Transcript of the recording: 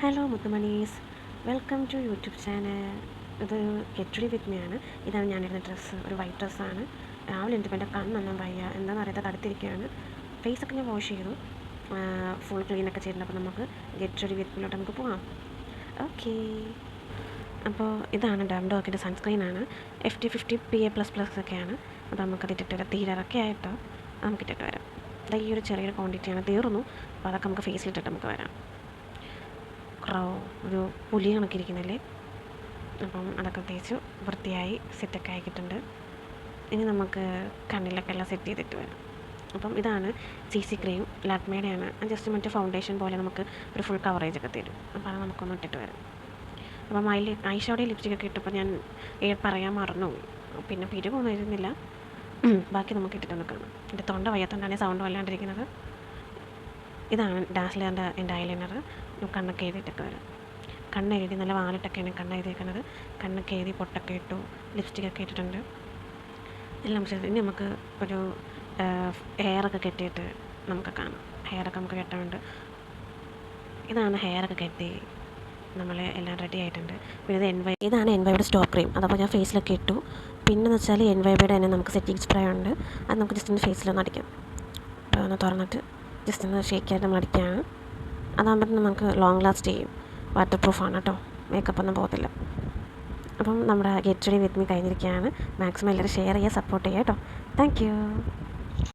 Hello മുത്തുമണീസ്, welcome to YouTube channel. ഇത് get ready with me ആണ്. ഇതാണ് ഞാനിരുന്ന ഡ്രസ്സ്, ഒരു വൈറ്റ് ഡ്രസ്സാണ്. രാവിലെ എനിക്ക് എൻ്റെ കണ്ണൊന്നും വയ്യ, എന്താണെന്ന് അറിയാത്ത തടുത്തിരിക്കുകയാണ്. ഫേസൊക്കെ ഞാൻ വാഷ് ചെയ്തു, ഫുൾ ക്ലീനൊക്കെ ചെയ്തിട്ടുണ്ട്. അപ്പോൾ നമുക്ക് ഗെറ്റ് റെഡി വിത്ത് മീലോട്ട് നമുക്ക് പോകാം. ഓക്കേ, അപ്പോൾ ഇതാണ് ഡംഡോക്കിൻ്റെ സൺസ്ക്രീനാണ്. FT50 PA++ ഒക്കെയാണ്. അപ്പോൾ നമുക്കത് ഇട്ടിട്ട് വരാം. തീരറൊക്കെ ആയിട്ടോ നമുക്കിട്ടിട്ട് വരാം. ഇത് ഈ ഒരു ചെറിയൊരു ക്വാണ്ടിറ്റിയാണ്, തീർന്നു. അപ്പോൾ അതൊക്കെ നമുക്ക് ഫേസിലിട്ടിട്ട് നമുക്ക് വരാം. ഒരു പുലി കണക്കിരിക്കുന്നില്ലേ. അപ്പം അതൊക്കെ തേച്ചു വൃത്തിയായി സെറ്റൊക്കെ ആക്കിയിട്ടുണ്ട്. ഇനി നമുക്ക് കണ്ണിലൊക്കെ എല്ലാം സെറ്റ് ചെയ്തിട്ട് വരാം. അപ്പം ഇതാണ് CC ക്രീം, ലാക്മേയുടെയാണ്. ജസ്റ്റ് മറ്റേ ഫൗണ്ടേഷൻ പോലെ നമുക്ക് ഒരു ഫുൾ കവറേജ് ഒക്കെ തരും. അപ്പോൾ അത് നമുക്കൊന്ന് ഇട്ടിട്ട് വരാം. അപ്പം ഐ ഷാഡോ ലിപ്സ്റ്റിക്കൊക്കെ ഇട്ടപ്പോൾ ഞാൻ പറയാൻ മറന്നു, പിന്നെ പിരിവൊന്നും എഴുതുന്നില്ല. ബാക്കി നമുക്ക് ഇട്ടിട്ടൊന്ന് കാണാം. എൻ്റെ തൊണ്ട വയ്യാത്തതുകൊണ്ടാണ് സൗണ്ട് വല്ലാണ്ടിരിക്കുന്നത്. ഇതാണ് ഡാസ്ലറിൻ്റെ എൻ്റെ ഐലൈനർ. കണ്ണൊക്കെ എഴുതിയിട്ടൊക്കെ വരാം. കണ്ണെഴുതി നല്ല വാലിട്ടൊക്കെയാണ് കണ്ണെഴുതിയേക്കുന്നത്. കണ്ണൊക്കെ എഴുതി പൊട്ടൊക്കെ ഇട്ടു, ലിപ്സ്റ്റിക്കൊക്കെ ഇട്ടിട്ടുണ്ട്, എല്ലാം ചെയ്ത്. ഇനി നമുക്ക് ഒരു ഹെയറൊക്കെ കെട്ടിയിട്ട് നമുക്ക് കാണാം. ഹെയറൊക്കെ നമുക്ക് കെട്ടാനുണ്ട്. ഇതാണ് ഹെയറൊക്കെ കെട്ടി നമ്മൾ എല്ലാം റെഡി ആയിട്ടുണ്ട്. പിന്നെ ഇതാണ് എൻവൈയുടെ സ്റ്റോപ്പ് ക്രീം. അതപ്പോൾ ഞാൻ ഫേസിലൊക്കെ ഇട്ടു. പിന്നെന്ന് വെച്ചാൽ എൻവൈബയുടെ തന്നെ നമുക്ക് സെറ്റിംഗ് സ്പ്രേ ഉണ്ട്. അത് നമുക്ക് ജസ്റ്റ് ഒന്ന് ഫേസിലൊന്ന് അടിക്കാം. അപ്പോൾ ഒന്ന് തുറന്നിട്ട് ജസ്റ്റ് ഒന്ന് ഷേക്ക് ആയിട്ട് നമ്മൾ അടിക്കുകയാണ്. അതാകുമ്പോൾ നമുക്ക് ലോങ് ലാസ്റ്റ് ചെയ്യും. വാട്ടർ പ്രൂഫാണ് കേട്ടോ, മേക്കപ്പ് ഒന്നും പോകത്തില്ല. അപ്പം നമ്മുടെ ഗെറ്റ് റെഡി വിത്ത് മീ കഴിഞ്ഞിരിക്കുകയാണ്. മാക്സിമം എല്ലാവരും ഷെയർ ചെയ്യുക, സപ്പോർട്ട് ചെയ്യുക കേട്ടോ. Thank you.